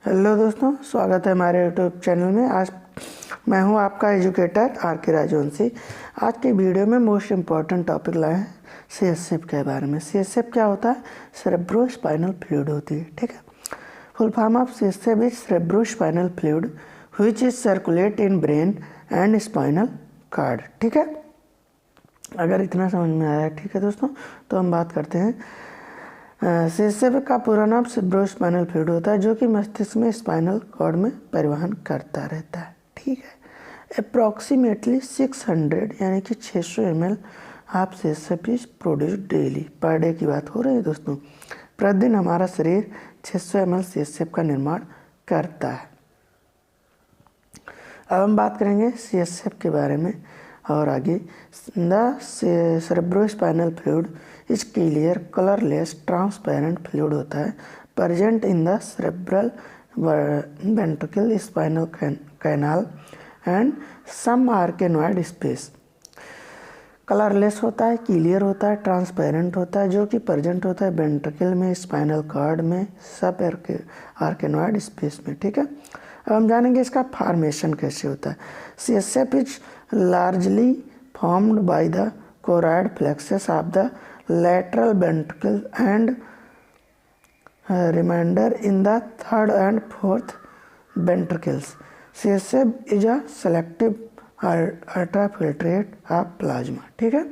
Hello दोस्तों, स्वागत है हमारे यूट्यूब चैनल में। आज मैं हूं आपका एजुकेटर आर के राजवंशी। आज के वीडियो में मोस्ट इम्पॉर्टेंट टॉपिक लाए हैं सीएसएफ के बारे में। सीएसएफ क्या होता है? सेरेब्रोस्पाइनल फ्लूइड होती है, ठीक है। Full form of CSF is cerebrospinal fluid which is circulate in brain and spinal cord, ठीक है। अगर इतना समझ में आया, ठीक है दोस्तों, तो हम बात करते हैं। सीएसएफ का पूरा नाम सेरेब्रोस्पाइनल फ्लूइड होता है, जो कि मस्तिष्क में स्पाइनल कॉर्ड में परिवहन करता रहता है, ठीक है। अप्रॉक्सीमेटली 600 यानी कि 600 ml of CSF is produce daily. Per day की बात हो रही है दोस्तों। प्रतिदिन हमारा शरीर 600 ml सीएसएफ का निर्माण करता है। अब हम बात करेंगे सीएसएफ के बारे में और आगे। The cerebrospinal fluid is clear colourless transparent fluid होता है, present in the cerebral ventricle spinal canal and subarachnoid space. Colourless होता है, क्लियर होता है, ट्रांसपेरेंट होता है, जो कि प्रेजेंट होता है वेंट्रिकल में, स्पाइनल कॉर्ड में, सब आर्केनॉइड स्पेस में, ठीक है। अब हम जानेंगे इसका फॉर्मेशन कैसे होता है। CSF is largely formed by the choroid plexus of the lateral ventricle and remainder in the third and fourth ventricles. CSF is a selective ultrafiltrate of plasma, ठीक है।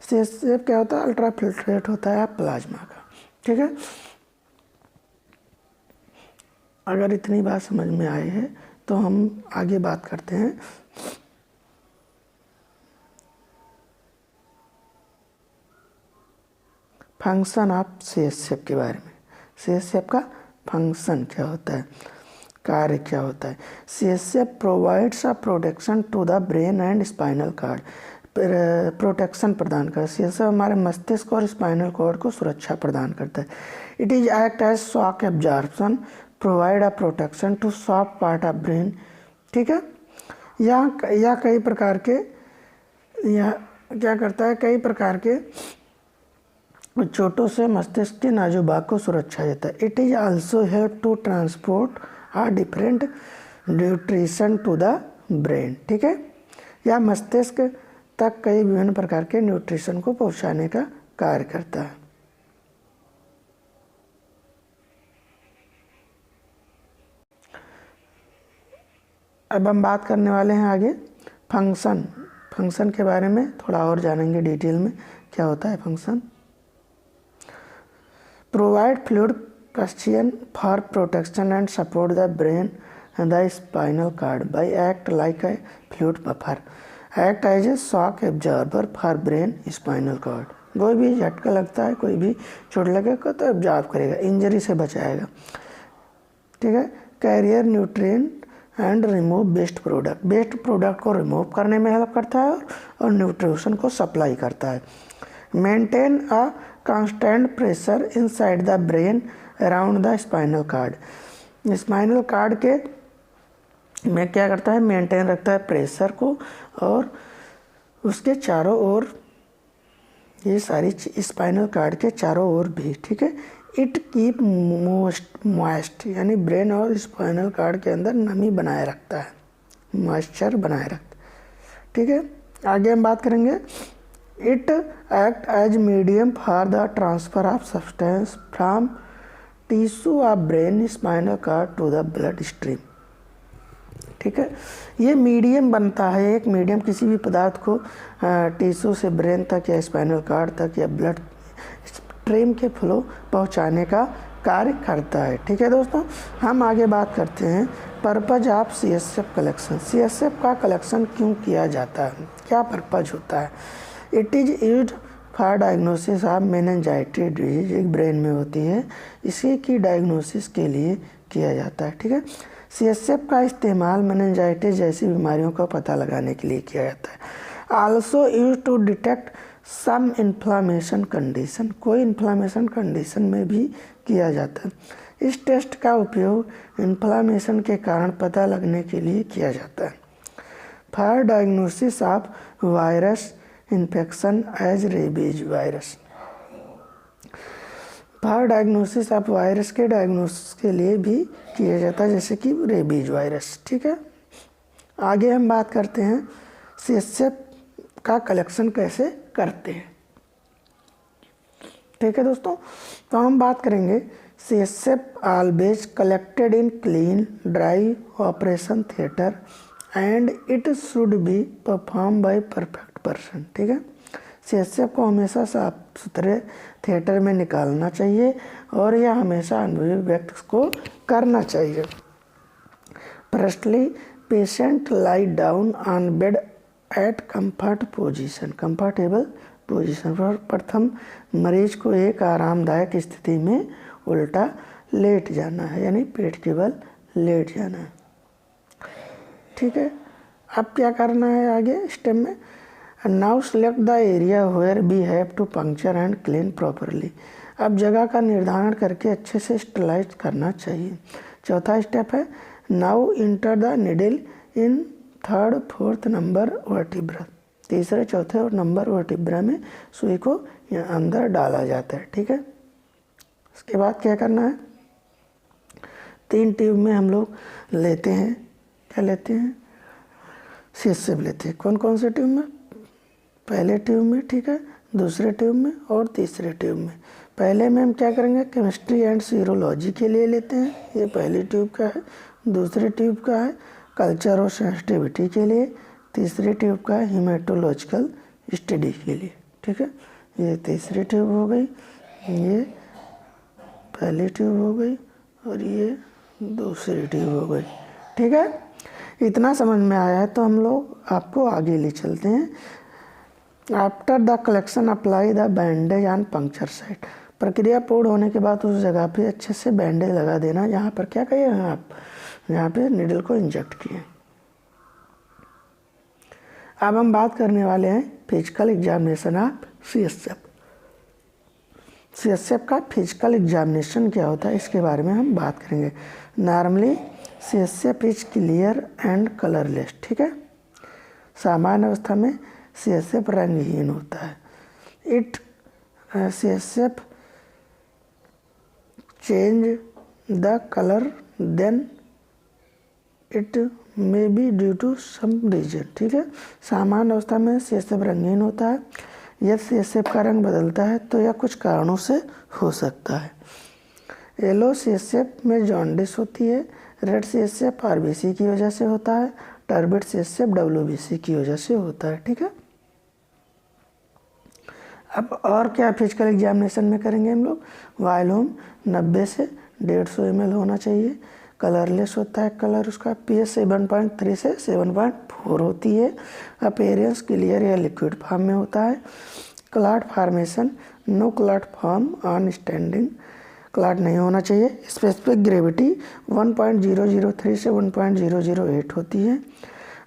CSF क्या होता है? अल्ट्राफिल्ट्रेट होता है प्लाज्मा का, ठीक है। अगर इतनी बात समझ में आई है तो हम आगे बात करते हैं फंक्शन ऑफ सीएसएफ के बारे में। सीएसएफ का फंक्शन क्या होता है, कार्य क्या होता है? CSF provides a protection to the brain and spinal cord. Protection प्रदान करता है। सीएसएफ हमारे मस्तिष्क और स्पाइनल कॉर्ड को सुरक्षा प्रदान करता है। It is act as shock absorption, provide a protection to soft part of brain, ठीक है। या कई प्रकार के, या क्या करता है, कई प्रकार के चोटों से मस्तिष्क के नाजुक भाग को सुरक्षा देता है। It is also help to transport a different nutrition to the brain, ठीक है। या मस्तिष्क तक कई विभिन्न प्रकार के न्यूट्रिशन को पहुंचाने का कार्य करता है। अब हम बात करने वाले हैं आगे फंक्शन के बारे में थोड़ा और जानेंगे डिटेल में। क्या होता है function? Provide fluid cushion for protection and support the brain and the spinal cord by act like a fluid buffer. Act as a shock absorber for brain spinal cord. कोई भी झटका लगता है, कोई भी चोट लगेगा तो एब्जॉर्ब करेगा, इंजरी से बचाएगा, ठीक है। Carrier nutrient and remove waste product को रिमूव करने में हेल्प करता है और न्यूट्रिशन को सप्लाई करता है। Maintain a constant pressure inside the brain around the spinal cord. Spinal cord के में क्या करता है? मेंटेन रखता है प्रेशर को, और उसके चारों ओर, ये सारी स्पाइनल कार्ड के चारों ओर भी, ठीक है। इट कीप मॉइस्ट यानी ब्रेन और स्पाइनल कार्ड के अंदर नमी बनाए रखता है, मॉइस्चर बनाए रखता है, ठीक है। आगे हम बात करेंगे। It act as medium for the transfer of substance from tissue of brain spinal cord to the blood stream, ठीक है। ये मीडियम बनता है, एक मीडियम किसी भी पदार्थ को टिश्यू से ब्रेन तक या स्पाइनल कार्ड तक या ब्लड स्ट्रीम के फ्लो पहुंचाने का कार्य करता है, ठीक है दोस्तों। हम आगे बात करते हैं purpose of CSF collection. CSF का कलेक्शन क्यों किया जाता है, क्या पर्पज होता है? It is use for diagnosis of meningitis disease, एक ब्रेन में होती है, इसी की डायग्नोसिस के लिए किया जाता है, ठीक है। सीएसएफ का इस्तेमाल मेनिंजाइटिस जैसी बीमारियों का पता लगाने के लिए किया जाता है। Also use to detect some inflammation condition, कोई इन्फ्लामेशन कंडीशन में भी किया जाता है। इस टेस्ट का उपयोग इन्फ्लामेशन के कारण पता लगने के लिए किया जाता है। For diagnosis of virus infection as rabies virus, for diagnosis of virus के डायग्नोसिस के लिए भी किया जाता है, जैसे कि रेबीज वायरस। ठीक है, आगे हम बात करते हैं CSF का कलेक्शन कैसे करते हैं। ठीक है दोस्तों, तो हम बात करेंगे CSF always collected in clean dry operation theatre and it should be perform by perfect person. ठीक है, CSF को हमेशा साफ सुथरे थिएटर में निकालना चाहिए और यह हमेशा अनुभवी व्यक्ति को करना चाहिए। Firstly patient lie down on bed at comfortable position. प्रथम मरीज को एक आरामदायक स्थिति में उल्टा लेट जाना है, यानी पेट के बल लेट जाना है। ठीक है, अब क्या करना है आगे स्टेप में, now select the area where we have to puncture and clean properly. अब जगह का निर्धारण करके अच्छे से स्टेलाइज करना चाहिए। चौथा स्टेप है, now enter the needle in 3rd 4th number vertebra. तीसरे चौथे और नंबर वर्टिब्रा में सुई को अंदर डाला जाता है। ठीक है, उसके बाद क्या करना है, 3 ट्यूब में हम लोग लेते हैं, क्या लेते हैं, CSF लेते हैं। कौन कौन से ट्यूब में, पहले ट्यूब में, ठीक है, दूसरे ट्यूब में और तीसरे ट्यूब में। पहले में हम क्या करेंगे, केमिस्ट्री एंड सीरोलॉजी के लिए लेते हैं, ये पहली ट्यूब का है। दूसरे ट्यूब का है कल्चर और सेंसिटिविटी के लिए। तीसरी ट्यूब का है हीमेटोलॉजिकल स्टडी के लिए। ठीक है, ये तीसरी ट्यूब हो गई, ये पहली ट्यूब हो गई और ये दूसरी ट्यूब हो गई। ठीक है, इतना समझ में आया है तो हम लोग आपको आगे ले चलते हैं। After the collection apply the bandage on puncture site. प्रक्रिया पूर्ण होने के बाद उस जगह पे अच्छे से बैंडेज लगा देना, यहाँ पर क्या करिए आप, यहाँ पे निडल को इंजेक्ट किए। अब हम बात करने वाले हैं physical examination of CSF। CSF का फिजिकल एग्जामिनेशन क्या होता है, इसके बारे में हम बात करेंगे। Normally CSF is clear and colourless. ठीक है, सामान्य अवस्था में CSF रंगहीन होता है। CSF change the colour then it may be due to some reason. ठीक है, सामान्य अवस्था में CSF रंगीन होता है। यदि CSF का रंग बदलता है तो यह कुछ कारणों से हो सकता है। येलो CSF में जॉन्डिस होती है। रेड CSF RBC की वजह से होता है। टर्बिड CSF WBC की वजह से होता है। ठीक है, अब और क्या फिजिकल एग्जामिनेशन में करेंगे हम लोग, वॉल्यूम 90 से 150 ml होना चाहिए। कलरलेस होता है, कलर उसका pH 7.3 से 7.4 होती है। अपीयरेंस क्लियर या लिक्विड फॉर्म में होता है। Clot formation, no clot form on standing, clot नहीं होना चाहिए। स्पेसिफिक ग्रेविटी 1.003 से 1.008 होती है।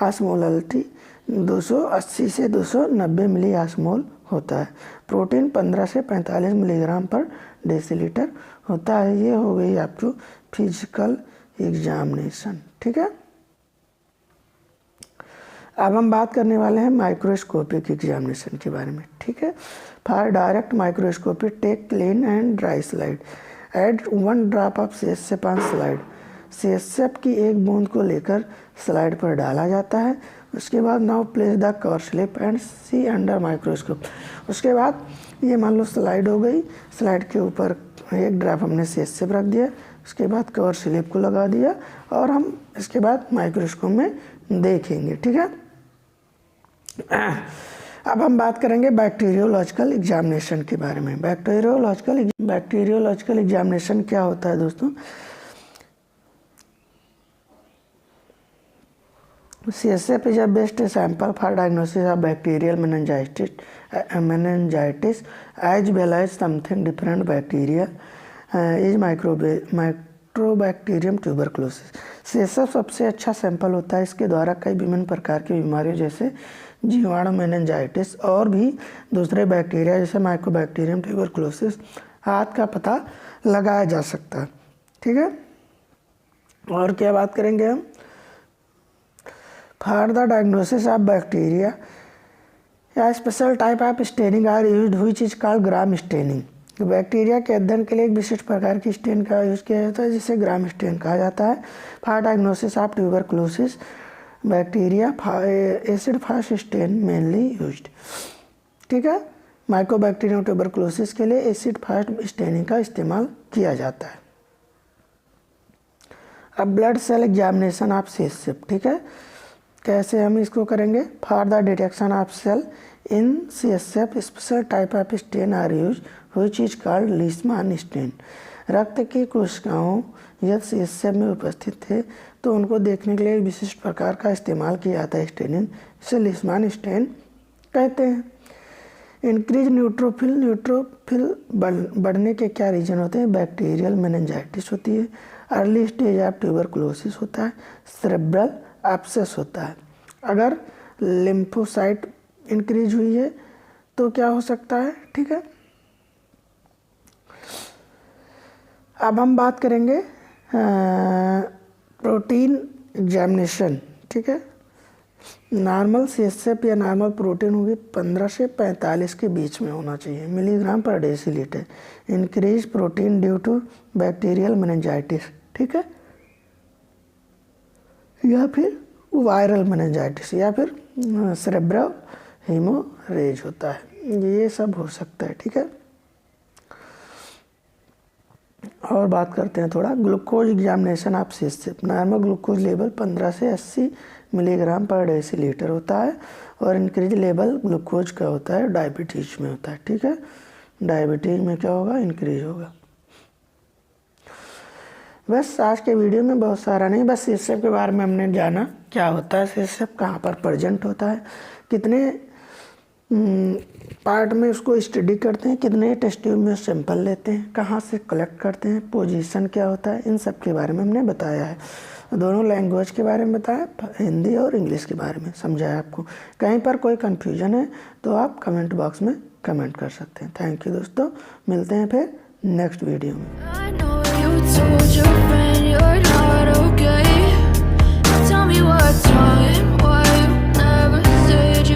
ऑस्मोलरिटी 280 से 290 मिली ऑस्मोल होता है। प्रोटीन 15 से 45 मिलीग्राम पर डेसीलीटर होता है। ये हो गई आपको फिजिकल एग्जामिनेशन। ठीक है, अब हम बात करने वाले हैं माइक्रोस्कोपिक एग्जामिनेशन के बारे में। ठीक है, for direct microscopy take clean and dry slide, add 1 drop of CSF on slide. CSF की एक बूंद को लेकर स्लाइड पर डाला जाता है। उसके बाद now place the cover slip and see under microscope. उसके बाद ये मान लो स्लाइड हो गई, स्लाइड के ऊपर 1 ड्रॉप हमने CSF रख दिया, उसके बाद कवर स्लिप को लगा दिया और हम इसके बाद माइक्रोस्कोप में देखेंगे। ठीक है, अब हम बात करेंगे बैक्टीरियोलॉजिकल एग्जामिनेशन के बारे में। बैक्टीरियोलॉजिकल एग्जामिनेशन क्या होता है दोस्तों, CSF is a best sample for diagnosis of bacterial meningitis as well as something different bacteria is Microbacterium tuberculosis। CSF सबसे अच्छा सैंपल होता है, इसके द्वारा कई विभिन्न प्रकार की बीमारियों जैसे जीवाणु मेनिंजाइटिस और भी दूसरे बैक्टीरिया जैसे माइक्रोबैक्टीरियम ट्यूबरकुलोसिस आदि का पता लगाया जा सकता है। ठीक है, और क्या बात करेंगे हम, for the diagnosis of bacteria या special type of staining are used which is called gram staining. तो बैक्टीरिया के अध्ययन के लिए एक विशिष्ट प्रकार की स्टेन का यूज़ किया जाता है जिसे ग्राम स्टेन कहा जाता है। For diagnosis of tuberculosis bacteria acid fast stain mainly used. ठीक है, माइकोबैक्टीरियम ट्यूबरकुलोसिस के लिए एसिड फास्ट स्टेनिंग का इस्तेमाल किया जाता है। अब blood cell examination of CSF। ठीक है, कैसे हम इसको करेंगे? For the detection of cell in CSF special type of stain are use which is called Leishman stain. रक्त की कोशिकाओं यदि CSF में उपस्थित थे तो उनको देखने के लिए एक विशिष्ट प्रकार का इस्तेमाल किया जाता है स्टेनिंग, इसे लीशमान स्टेन कहते हैं। Increase neutrophil. न्यूट्रोफिल बढ़ने के क्या रीजन होते हैं? बैक्टीरियल मेनिंजाइटिस होती है, अर्ली स्टेज ऑफ ट्यूबरकुलोसिस होता है, सेरेब्रल एब्सेस होता है। अगर लिम्फोसाइट इंक्रीज हुई है तो क्या हो सकता है? ठीक है, अब हम बात करेंगे प्रोटीन एग्जामिनेशन। ठीक है, नॉर्मल CSF या नॉर्मल प्रोटीन होगी 15 से 45 के बीच में होना चाहिए मिलीग्राम पर decilitre. Increase protein due to bacterial meningitis. ठीक है, या फिर वायरल मेनिंजाइटिस या फिर सेरेब्रल हेमोरेज होता है, ये सब हो सकता है। ठीक है, और बात करते हैं थोड़ा glucose examination of CSF। Normal glucose level 15 से 80 मिलीग्राम पर डेसीलीटर होता है और इंक्रीज लेवल ग्लूकोज का होता है डायबिटीज में होता है। ठीक है, डायबिटीज में क्या होगा? इंक्रीज होगा। बस आज के वीडियो में बहुत सारा नहीं, बस CSF के बारे में हमने जाना क्या होता है, CSF कहाँ पर प्रेजेंट होता है, कितने पार्ट में उसको स्टडी करते हैं, कितने टेस्ट ट्यूब में सैंपल लेते हैं, कहाँ से कलेक्ट करते हैं, पोजीशन क्या होता है, इन सब के बारे में हमने बताया है। दोनों लैंग्वेज के बारे में बताया, हिंदी और इंग्लिश के बारे में समझाया आपको। कहीं पर कोई कन्फ्यूजन है तो आप कमेंट बॉक्स में कमेंट कर सकते हैं। थैंक यू दोस्तों, मिलते हैं फिर नेक्स्ट वीडियो में।